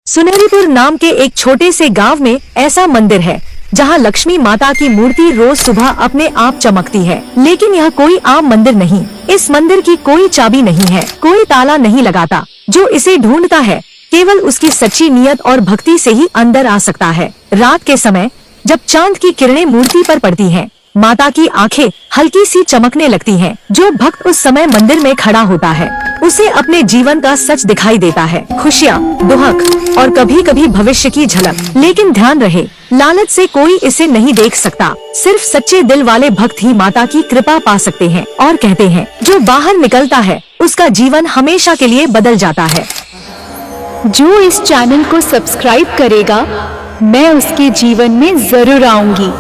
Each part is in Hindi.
सुनहरीपुर नाम के एक छोटे से गांव में ऐसा मंदिर है जहां लक्ष्मी माता की मूर्ति रोज सुबह अपने आप चमकती है। लेकिन यह कोई आम मंदिर नहीं। इस मंदिर की कोई चाबी नहीं है, कोई ताला नहीं लगाता। जो इसे ढूंढता है केवल उसकी सच्ची नियत और भक्ति से ही अंदर आ सकता है। रात के समय जब चांद की किरणें मूर्ति पर पड़ती हैं, माता की आंखें हल्की सी चमकने लगती हैं। जो भक्त उस समय मंदिर में खड़ा होता है उसे अपने जीवन का सच दिखाई देता है, खुशियाँ, दुहक और कभी कभी भविष्य की झलक। लेकिन ध्यान रहे, लालच से कोई इसे नहीं देख सकता। सिर्फ सच्चे दिल वाले भक्त ही माता की कृपा पा सकते हैं। और कहते हैं जो बाहर निकलता है उसका जीवन हमेशा के लिए बदल जाता है। जो इस चैनल को सब्सक्राइब करेगा मैं उसके जीवन में जरूर आऊंगी।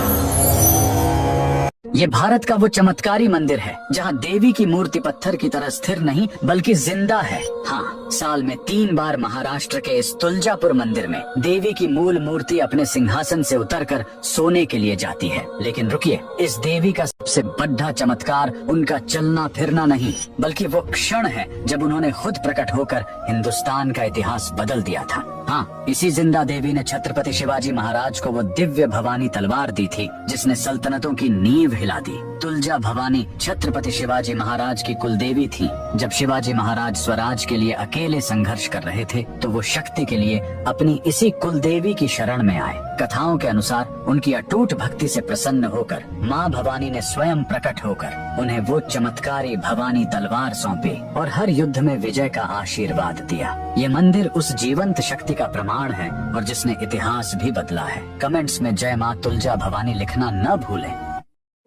ये भारत का वो चमत्कारी मंदिर है जहाँ देवी की मूर्ति पत्थर की तरह स्थिर नहीं बल्कि जिंदा है। हाँ, साल में 3 बार महाराष्ट्र के इस तुलजापुर मंदिर में देवी की मूल मूर्ति अपने सिंहासन से उतरकर सोने के लिए जाती है। लेकिन रुकिए, इस देवी का सबसे बड़ा चमत्कार उनका चलना फिरना नहीं बल्कि वो क्षण है जब उन्होंने खुद प्रकट होकर हिंदुस्तान का इतिहास बदल दिया था। हाँ, इसी जिंदा देवी ने छत्रपति शिवाजी महाराज को वो दिव्य भवानी तलवार दी थी जिसने सल्तनतों की नींव हिला दी। तुलजा भवानी छत्रपति शिवाजी महाराज की कुलदेवी थी। जब शिवाजी महाराज स्वराज के लिए अकेले संघर्ष कर रहे थे तो वो शक्ति के लिए अपनी इसी कुलदेवी की शरण में आए। कथाओं के अनुसार उनकी अटूट भक्ति से प्रसन्न होकर माँ भवानी ने स्वयं प्रकट होकर उन्हें वो चमत्कारी भवानी तलवार सौंपी और हर युद्ध में विजय का आशीर्वाद दिया। ये मंदिर उस जीवंत शक्ति का प्रमाण है और जिसने इतिहास भी बदला है। कमेंट्स में जय माँ तुलजा भवानी लिखना न भूलें।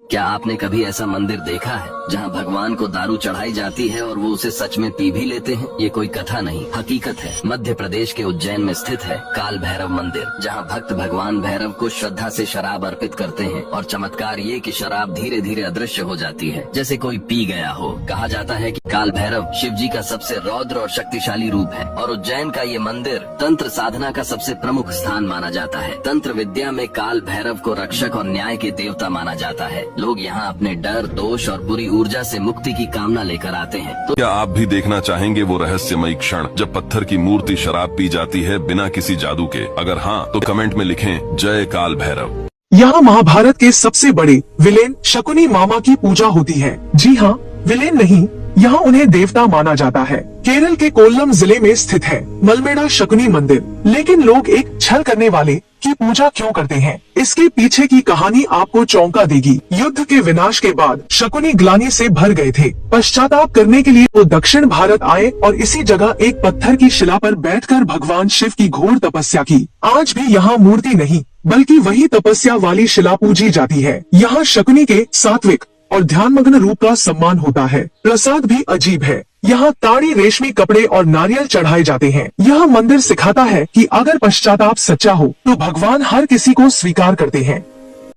क्या आपने कभी ऐसा मंदिर देखा है जहां भगवान को दारू चढ़ाई जाती है और वो उसे सच में पी भी लेते हैं? ये कोई कथा नहीं, हकीकत है। मध्य प्रदेश के उज्जैन में स्थित है काल भैरव मंदिर, जहां भक्त भगवान भैरव को श्रद्धा से शराब अर्पित करते हैं और चमत्कार ये कि शराब धीरे धीरे अदृश्य हो जाती है जैसे कोई पी गया हो। कहा जाता है कि काल भैरव शिव जी का सबसे रौद्र और शक्तिशाली रूप है और उज्जैन का ये मंदिर तंत्र साधना का सबसे प्रमुख स्थान माना जाता है। तंत्र विद्या में काल भैरव को रक्षक और न्याय के देवता माना जाता है। लोग यहाँ अपने डर, दोष और बुरी ऊर्जा से मुक्ति की कामना लेकर आते हैं। तो क्या आप भी देखना चाहेंगे वो रहस्यमयी क्षण जब पत्थर की मूर्ति शराब पी जाती है बिना किसी जादू के? अगर हाँ तो कमेंट में लिखें जय काल भैरव। यहाँ महाभारत के सबसे बड़े विलेन शकुनी मामा की पूजा होती है। जी हाँ, विलेन नहीं, यहाँ उन्हें देवता माना जाता है। केरल के कोल्लम जिले में स्थित है मलमेड़ा शकुनी मंदिर। लेकिन लोग एक छल करने वाले की पूजा क्यों करते हैं? इसके पीछे की कहानी आपको चौंका देगी। युद्ध के विनाश के बाद शकुनी ग्लानि से भर गए थे। पश्चाताप करने के लिए वो दक्षिण भारत आए और इसी जगह एक पत्थर की शिला पर बैठकर भगवान शिव की घोर तपस्या की। आज भी यहाँ मूर्ति नहीं बल्कि वही तपस्या वाली शिला पूजी जाती है। यहाँ शकुनी के सात्विक और ध्यानमग्न रूप का सम्मान होता है। प्रसाद भी अजीब है। यहाँ ताड़ी, रेशमी कपड़े और नारियल चढ़ाए जाते हैं। यह मंदिर सिखाता है कि अगर पश्चाताप सच्चा हो तो भगवान हर किसी को स्वीकार करते हैं।